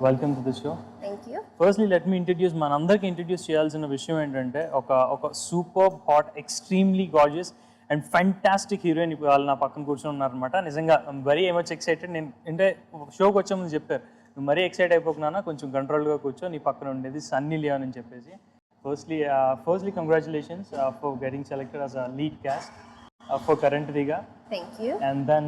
Welcome to the show. Thank you. Firstly, let me introduce Manandarki introduce cheyalsina vishayam entante oka superb, hot, extremely gorgeous and fantastic heroine ivalu na pakkana kurchoni unnaru anamata. Nijanga I'm very much excited. Nenu ante show ki vache mundu chepparu nu mari excite ayipoknana koncham control ga కూర్చో నీ పక్కన ఉండేది Sunny Leone అని చెప్పేసి. Firstly congratulations for getting selected as a lead cast for current Teega. Thank you. And then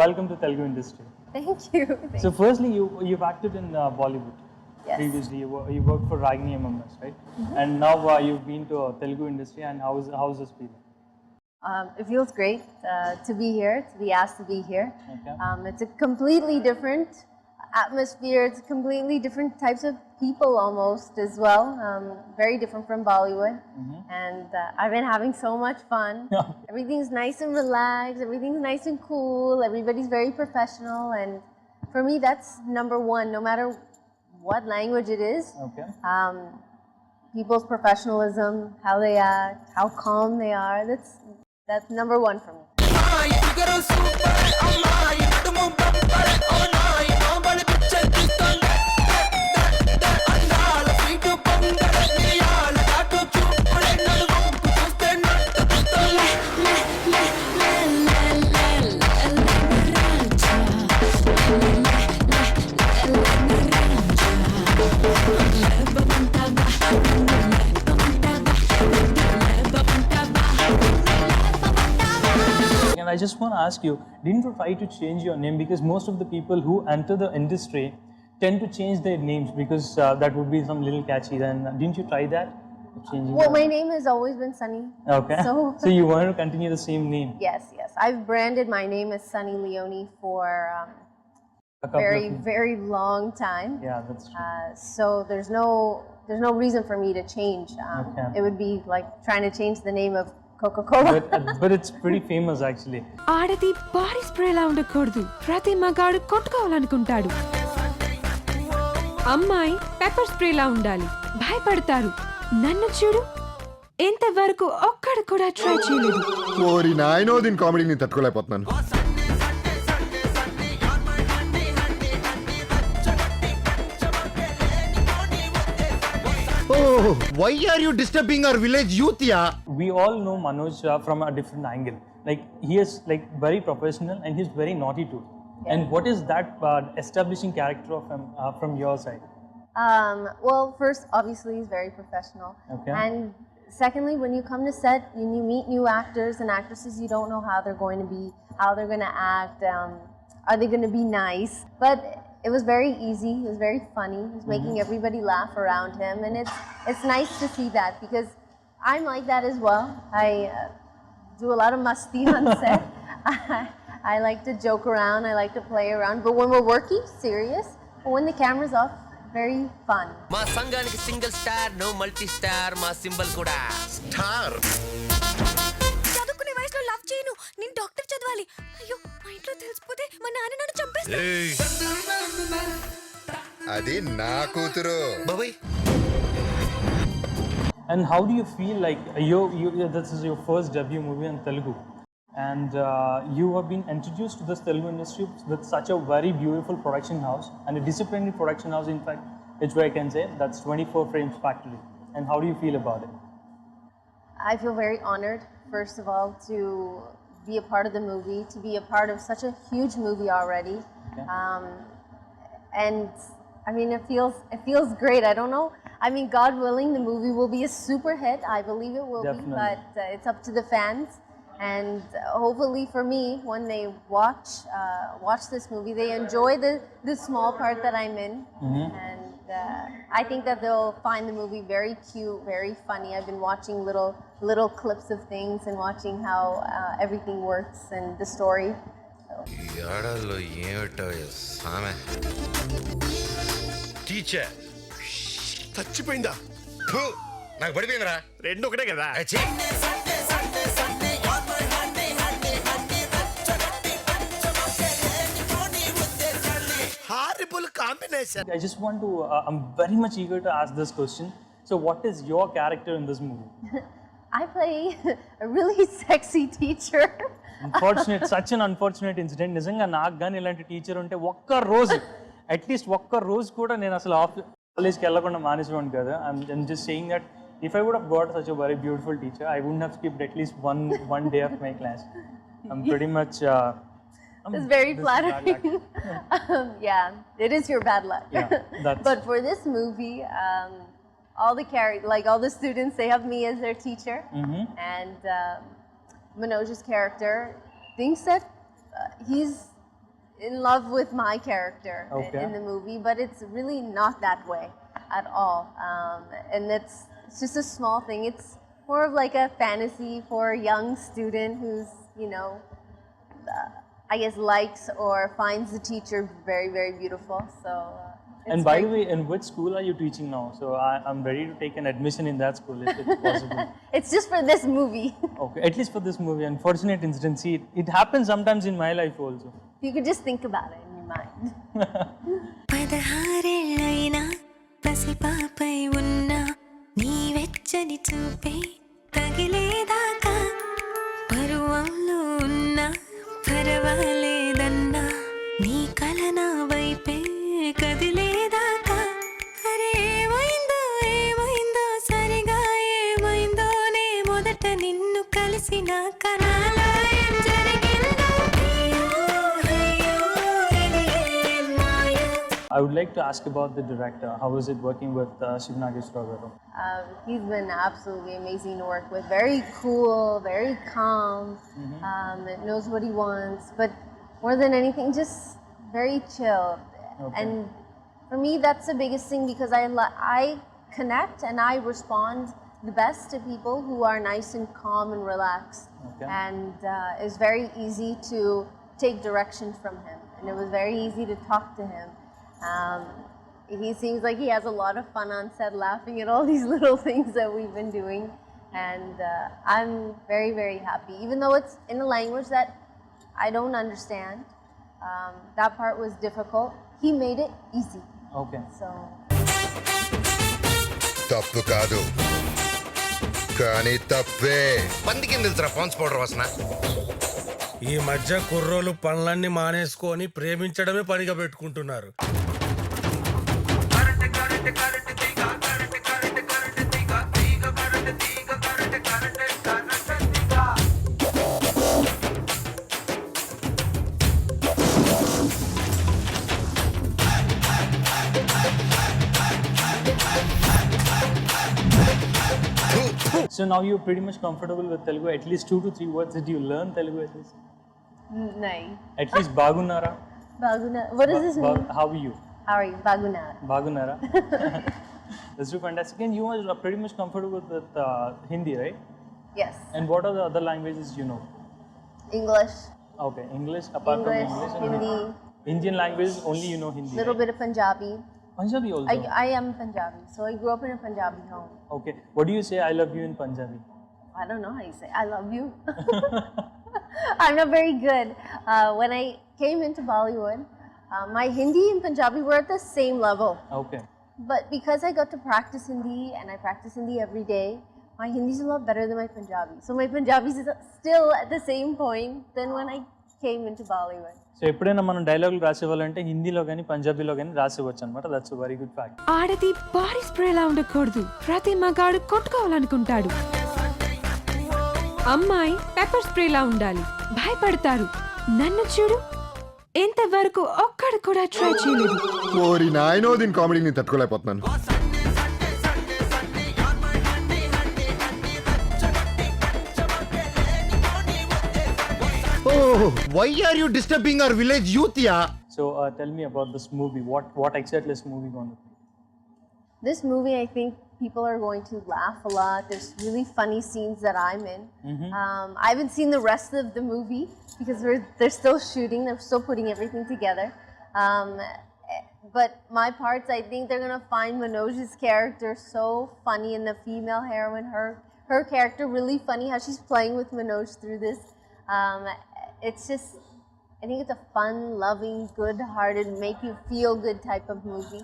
welcome to Telugu industry. Thank you. So firstly, you've acted in Bollywood. Yes. Previously, you worked for Ragini MMS, right? And now you've been to Telugu industry, and how's this feeling? It feels great to be here, to be asked to be here. Okay. It's a completely different atmosphere. It's completely different types of people almost as well. Very different from Bollywood. And I've been having so much fun. Everything's nice and relaxed. Everything's nice and cool. Everybody's very professional. And for me, that's number one, no matter what language it is. Okay. People's professionalism, how they act, how calm they are. That's number one for me. And I just want to ask you, didn't you try to change your name? Because most of the people who enter the industry tend to change their names because that would be some little catchy. Then didn't you try that? Changing Well, my name has always been Sunny. Okay. So you want to continue the same name? yes. I've branded my name as Sunny Leone for A couple very long time. Yeah, that's true. So there's no reason for me to change. Okay. It would be like trying to change the name of Coca-Cola. But it's pretty famous actually. ఆడది body స్ప్రేలా ఉండకూడదు, ప్రతి మగాడు కొట్టుకోవాలనుకుంటాడు. అమ్మాయి pepper స్ప్రేలా ఉండాలి, భయపడతారు. నన్ను చూడు, ఎంతవరకు ఒక్కడు కూడా ట్రై చేయలేదు. ఓరి నాయనో, దీని కామెడీని తట్టుకోలేకపోతున్నాను. Oh, why are you disturbing our village youth, yeah? We all know Manoj from a different angle. Like he is like very professional and he's very naughty too. Yeah. And what is that establishing character of him from your side? Well, first, obviously, he's very professional. Okay. And secondly, when you come to set and you meet new actors and actresses, you don't know how they're going to be, how they're going to act. Are they going to be nice? But it was very easy. It was very funny. He was making everybody laugh around him, and it's nice to see that because I'm like that as well. I do a lot of masti on set. I like to joke around. I like to play around. But when we're working, serious. But when the camera's off, very fun. మా సంఘానికి single star, no multi star, మా symbol కూడా Star. చదువుకునే వయసులో love చేయను, నేను doctor చదవాలి. అయ్యో, మా ఇంట్లో తెలిసిపోతే మా నాన్న నన్ను చంపేస్తాడు. అది నా కూతురు. బాబాయ్. And how do you feel like this is your first debut movie in Telugu, and you have been introduced to this Telugu industry with such a very beautiful production house and a disciplined production house, in fact, which way I can say that's 24 frames factory. And how do you feel about it? I feel very honored, first of all, to be a part of the movie, to be a part of such a huge movie already. Okay. And I mean, it feels great. I don't know. I mean, God willing, the movie will be a super hit. I believe it will Definitely. be, but it's up to the fans. And hopefully for me, when they watch this movie, they enjoy the small part that I'm in. And I think that they'll find the movie very cute, very funny. I've been watching little clips of things and watching how everything works and the story. Teacher చచ్చిపోయిందా? నాకు పడిపోయిందిరా. రెండు ఒకటే కదా. Horrible combination. I just want to I'm very much eager to ask this question. So what is your character in this movie? I play a really sexy teacher. Unfortunate, such an unfortunate incident. నిజంగా నాకు కానీ ఇలాంటి teacher ఉంటే ఒక్క రోజు at least ఒక్క రోజు కూడా నేను అసలు కాలేజ్కి వెళ్ళకుండా మానేసేవాడిని కదా. I'm just saying that if I would have got such a very beautiful teacher, I wouldn't have skipped at least one day of my class. I'm pretty much it's very flattering. Yeah, it is your bad luck. Yeah, that's... But for this movie, all the students, they have me as their teacher. And Manoj's character thinks that he's in love with my character in the movie, but it's really not that way at all. And it's just a small thing. It's more of like a fantasy for a young student who's, you know, I guess likes or finds the teacher very, very beautiful. So. And by the way, in which school are you teaching now? So I'm ready to take an admission in that school if it's possible. It's just for this movie. Okay, at least for this movie. Unfortunate incident. See, it happens sometimes in my life also. You could just think about it in your mind. పదహారేళ్ళైనా పసిపాపై ఉన్నా నీ వెచ్చని చూపే తగిలేదాకా పరువంలో ఉన్నా పరవాలేదన్నా నీ కల నా వైపే కదిలేదాకా అరే ఏమైందో సరిగా ఏమైందోనే మొదట నిన్ను కలిసిన కనాలా ఏం జరిగిందో I would like to ask about the director. How was it working with Nageshwara? He's been absolutely amazing to work with. Very cool, very calm, knows what he wants, but more than anything, just very chill. Okay. And for me, that's the biggest thing because I connect and I respond the best to people who are nice and calm and relaxed. Okay. And it's very easy to take direction from him. And it was very easy to talk to him. He seems like he has a lot of fun on set, laughing at all these little things that we've been doing. And I'm very, very happy. Even though it's in a language that I don't understand, that part was difficult. He made it easy. Okay. So. తప్పు కాదు కానీ తప్పే. పందికి తెలుసురా pans powder వాసన. ఈ మధ్య కుర్రోలు పనులన్నీ మానేసుకొని ప్రేమించడమే పనిగా పెట్టుకుంటున్నారు. So now you're pretty much comfortable with Telugu. At least 2 to 3 words. Did you learn Telugu at least? No. At least Bagunara. Bagunara. What does this mean? How are you? How are you? Bagunara. Bagunara. That's so fantastic. And you are pretty much comfortable with Hindi, right? Yes. And what are the other languages you know? English. Okay, English. Apart from English and Hindi. Indian languages only you know Hindi. Little right? bit of Punjabi. Punjabi also. I am Punjabi, so I grew up in a Punjabi home. Okay. What do you say I love you in Punjabi? I don't know how you say I love you. I'm not very good. When I came into Bollywood, my Hindi and Punjabi were at the same level. Okay. But because I got to practice Hindi and I practice Hindi every day, my Hindi is a lot better than my Punjabi. So my Punjabi is still at the same point than when I came into Bollywood. So ఎప్పుడైనా మనం డైలాగులు రాసేవాళ్ళంటే హిందీలో కానీ పంజాబీలో కానీ రాసేవచ్చు అనమాట. That's very good fact. ఆడది body స్ప్రేలా ఉండకూడదు. ప్రతి మగాడు కొట్టుకోవాలనుకుంటాడు. అమ్మాయి పెప్పర్ స్ప్రేలా ఉండాలి. భయపడతారు. నన్ను చూడు, ఎంతవరకు ఒక్కడు కూడా ట్రై చేయలేదు. ఓరి నాయనో, దీని కామెడీ నేను తట్టుకోలేకపోతున్నాను. Oh, why are you disturbing our village youth, yeah? So tell me about this movie. What exactly is movie going to be? This movie, I think people are going to laugh a lot. There's really funny scenes that I'm in. I haven't seen the rest of the movie because they're still shooting. They're still putting everything together. But my parts, I think they're going to find Manoj's character so funny, and the female heroine, her character really funny, how she's playing with Manoj through this. It's just, I think it's a fun, loving, good-hearted, make you feel good type of movie.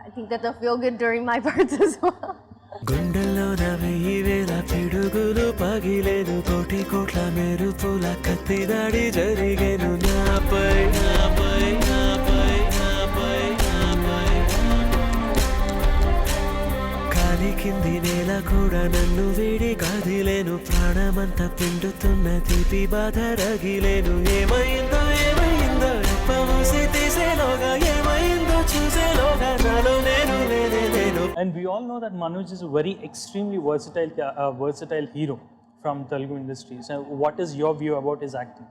I think that they'll feel good during my parts as well. గుండెల్లో నవేల పిడుగులు పగిలేను, కోటి కోట్ల మెరుపుల కత్తి దాడి జరిగేను నాపై నాపై నాపై కింది నేల కూడా నన్ను వీడి కదిలేను ప్రాణమంతా పిండుతున్న తీపి బాధ రగిలేను ఏమైందో ఏమైందో ఎప్పమూసి తీసేలోగా ఏమైందో చూసేలోగా నాలో నేను లేనే లేను. And we all know that Manoj is a very extremely versatile hero from Telugu industry. So what is your view about his acting?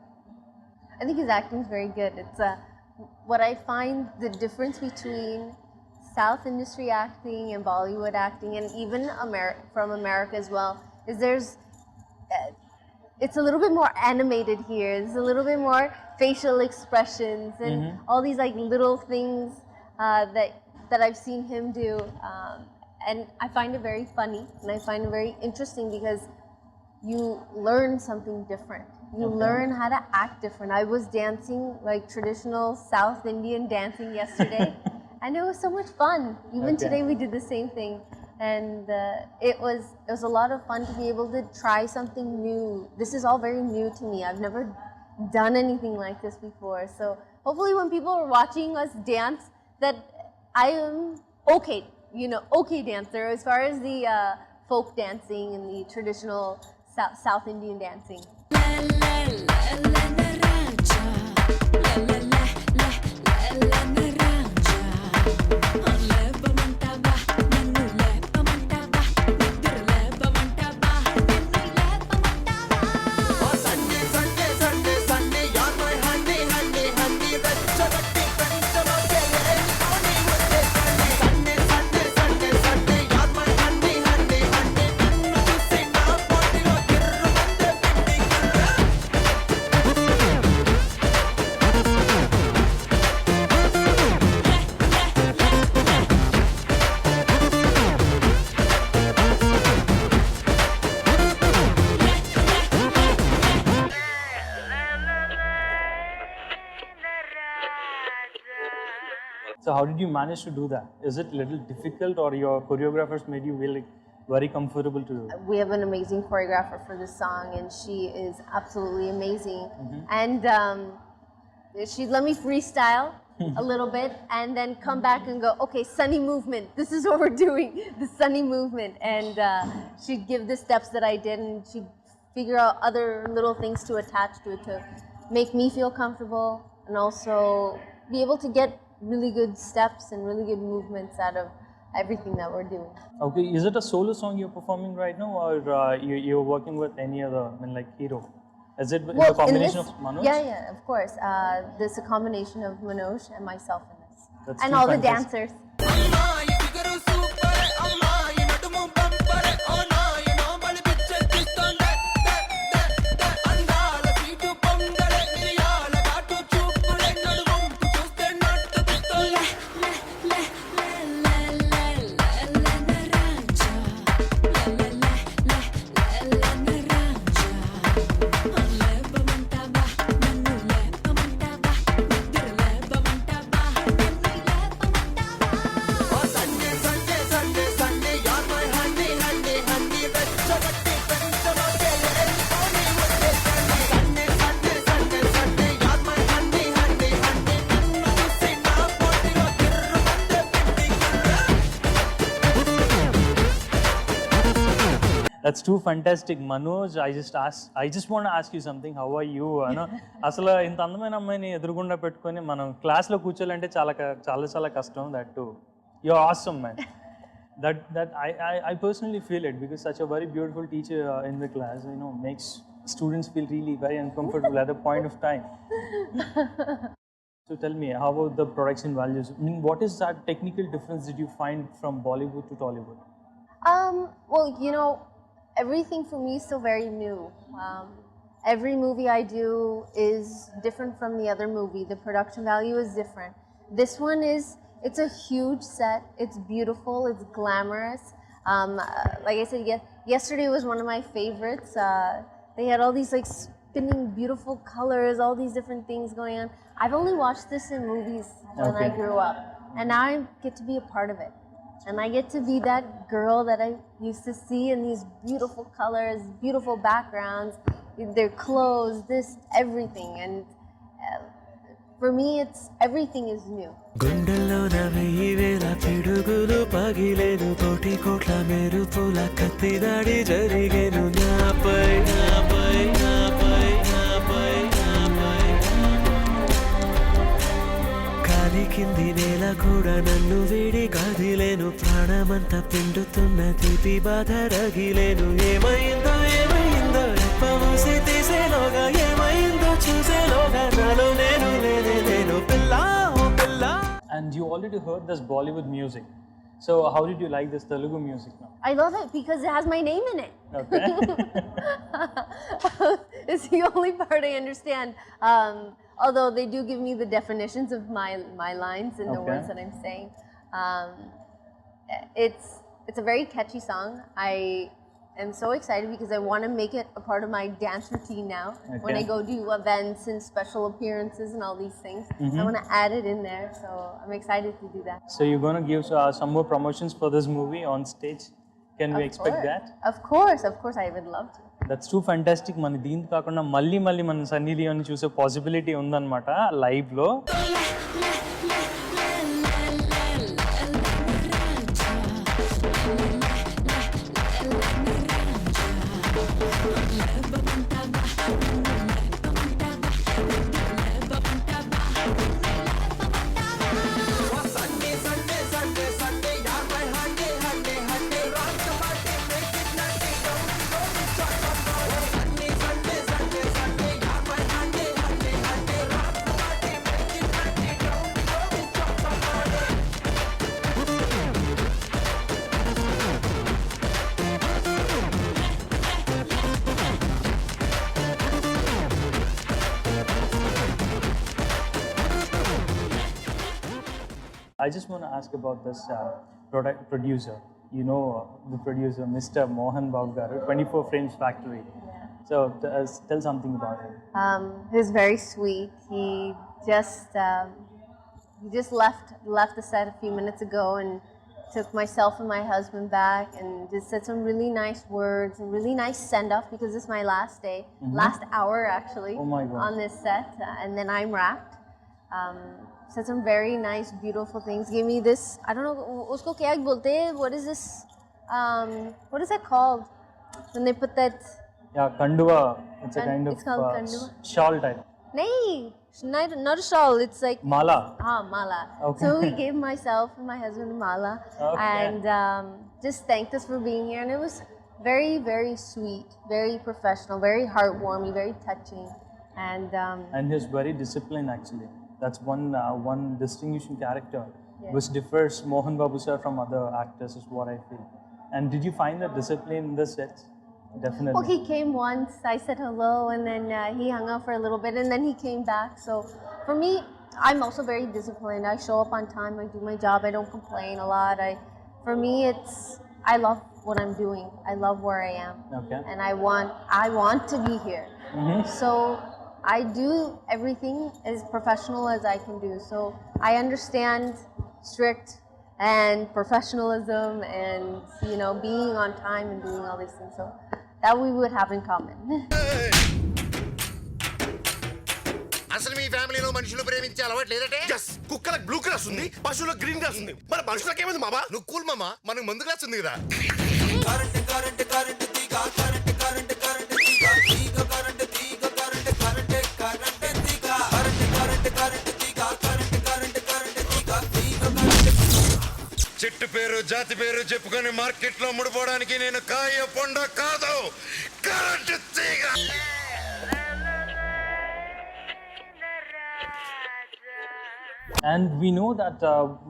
I think his acting is very good. It's what I find the difference between South industry acting and Bollywood acting, and even from America as well, is it's a little bit more animated here. There's a little bit more facial expressions and all these like little things that I've seen him do, and I find it very funny and I find it very interesting because you learn something different. You learn how to act different. I was dancing like traditional South Indian dancing yesterday, and it was so much fun. Even today we did the same thing, and it was a lot of fun to be able to try something new. This is all very new to me. I've never done anything like this before. So hopefully when people are watching us dance, that I am okay dancer as far as the folk dancing and the traditional South Indian dancing. So how did you manage to do that? Is it a little difficult, or your choreographers made you really very comfortable to do it? We have an amazing choreographer for this song, and she is absolutely amazing. And she let me freestyle a little bit and then come back and go, okay, sunny movement. This is what we're doing, the sunny movement. And she'd give the steps that I did, and she'd figure out other little things to attach to it to make me feel comfortable and also be able to get really good steps and really good movements out of everything that we're doing. Okay, is it a solo song you're performing right now, or you're working with any other, like hero? Is it a combination of Manoj? Yeah, of course. This is a combination of Manoj and myself in this. That's and too all fantastic. the dancers. That's too fantastic, Manoj. I just want to ask you something. How are you? అసలు ఇంత అందమైన అమ్మాయిని ఎదురుగుండా పెట్టుకొని మనం క్లాస్లో కూర్చోాలంటే చాలా కష్టం. That too. You're awesome, man. That I personally feel it, because such a very beautiful teacher in the class, makes students feel really very uncomfortable at a point of time. So tell me, how about the production values? I mean, what is that technical difference did you find from Bollywood to Tollywood? Well, everything for me is still very new. Every movie I do is different from the other movie. The production value is different. This one it's a huge set. It's beautiful. It's glamorous. Like I said, yesterday was one of my favorites. They had all these like spinning beautiful colors, all these different things going on. I've only watched this in movies when I grew up, and now I get to be a part of it. And I get to be that girl that I used to see in these beautiful colors, beautiful backgrounds, their clothes, everything. And for me, it's everything is new. గుండెల్లోన 1000 పిడుగులు పగిలేను కోటి కోట్ల మెరుపుల కత్తి దాడి జరిగేను నాపై నాపై నాపై నాపై నాపై కాలి కింది నేల కూడా నన్ను వీడి కదిలేను ప్రాణమంతా పిండుతున్న తీపి బాధ రగిలేను ఏమైందో ఏమైందో రెప్పమూసి తీసేలోగా ఏమైందో చూసేలోగా నాలో నేను లేనే నేను పిల్ల ఓ పిల్ల. And you already heard this Bollywood music. So how did you like this Telugu music now? I love it because it has my name in it. Okay. It's the only part I understand. Although they do give me the definitions of my lines and the Okay. words that I'm saying. It's a very catchy song. I am so excited because I want to make it a part of my dance routine now. When I Okay. go do events and special appearances and all these things, I want to add it in there. So I'm excited to do that. So you're going to give some more promotions for this movie on stage. Can we expect that? Of course, I would love to. That's two fantastic. మన దీంతో కాకుండా మళ్ళీ మన సన్నీ లియోని చూసే possibility ఉందన్నమాట లైవ్లో. I just want to ask about this producer. You know the producer, Mr. Mohan Babu garu, 24 Frames Factory. So tell something about him. He's very sweet. He just left the set a few minutes ago and took myself and my husband back and just said some really nice words and really nice send off because this is my last day, last hour actually, Oh my God. on this set, and then I'm wrapped. Said some very nice, beautiful things. Gave me this. I don't know. Usko kya bolte? What is this? What is that called? When they put that. Yeah, kanduva. It's a kind It's called of kanduva. shawl type. Not a shawl. It's like Mala. mala. Okay. So we gave myself and my husband a mala, Okay. and just thanked us for being here. And it was very, very sweet, very professional, very heartwarming, very touching, And he's very disciplined actually. That's one distinguishing character, Yes. which differs Mohan Babu sir from other actors, is what I feel. And did you find that discipline in the sets? Definitely. Well, he came once. I said hello, and then he hung out for a little bit, and then he came back. So for me, I'm also very disciplined. I show up on time. I do my job. I don't complain a lot. For me, I love what I'm doing. I love where I am, Okay. and I want to be here. So I do everything as professional as I can do. So I understand strict and professionalism and being on time and doing all these things. So that we would have in common. అసలు మీ ఫ్యామిలీలో మనుషులు ప్రేమించే అలవాటు లేదటే? కుక్కలకు blue gross ఉంది, పశువులకు green grass ఉంది. మరి మనుషులకు ఏమైంది మామా? నువ్వు కూల్ మామా, మనకు మందు గ్లాస్ ఉంది కదా. చెట్టు పేరు జాతి పేరు చెప్పుకొని మార్కెట్ లో ముడిపోవడానికి నేను కాయ పొండ కాదు, కరెంటు తీగ. And we know that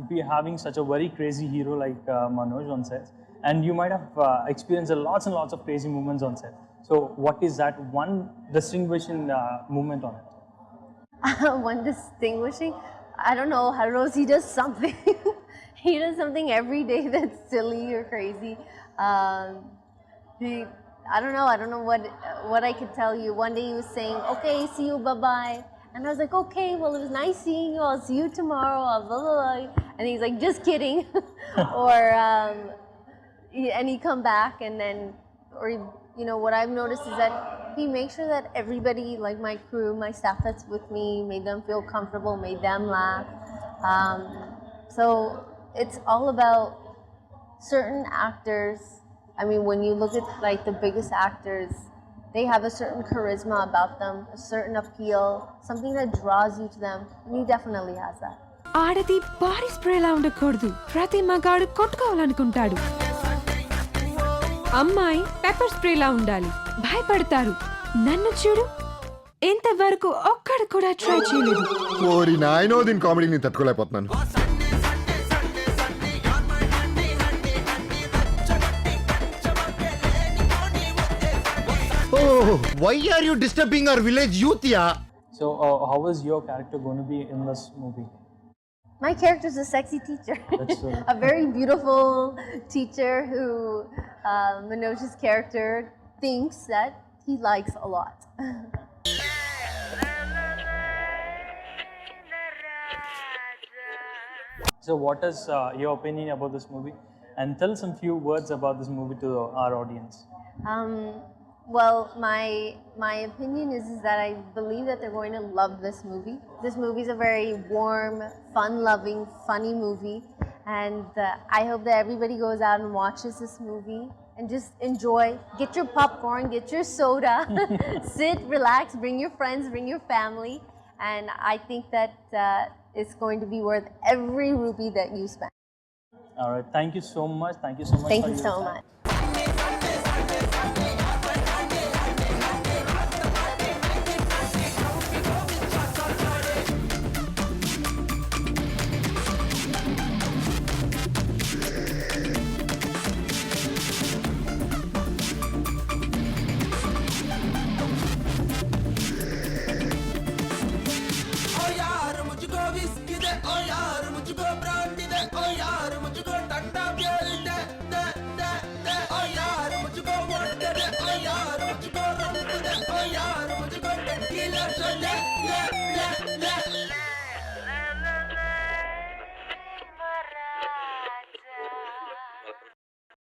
we're having such a very crazy hero like Manoj on set, and you might have experienced lots and lots of crazy moments on set. So what is that one distinguishing moment on it? One distinguishing, I don't know, Haros, he does something. He does something every day that's silly or crazy. I don't know what I could tell you. One day he was saying, okay, see you, bye-bye. And I was like, okay, well, it was nice seeing you. I'll see you tomorrow. Blah, blah, blah. And he's like, just kidding. And he come back and then, what I've noticed is that he makes sure that everybody, like my crew, my staff that's with me, made them feel comfortable, made them laugh. So it's all about certain actors. I mean, when you look at like the biggest actors, they have a certain charisma about them, a certain appeal, something that draws you to them, and he definitely has that. ఆడది body స్ప్రేలా ఉండకూడదు. ప్రతి మగాడు కొట్టుకోవాలనుకుంటాడు. అమ్మాయి pepper స్ప్రేలా ఉండాలి. భయపడతారు. నన్ను చూడు, ఇంతవరకు ఒక్కడు కూడా ట్రై చేయలేదు. ఓరి నాయనో, దీని కామెడీ నేను తట్టుకోలేకపోతున్నాను. Oh, why are you disturbing our village youth, yeah? So, how is your character going to be in this movie? My character is a sexy teacher. That's A very beautiful teacher who Manoj's character thinks that he likes a lot. So, what is your opinion about this movie? And tell some few words about this movie to our audience. Well, my opinion is that I believe that they're going to love this movie. This movie is a very warm, fun-loving, funny movie, and I hope that everybody goes out and watches this movie and just enjoy. Get your popcorn, get your soda, sit, relax, bring your friends, bring your family, and I think that it's going to be worth every rupee that you spend. All right, thank you so much. Thank you so much. Thank for you your so time. much.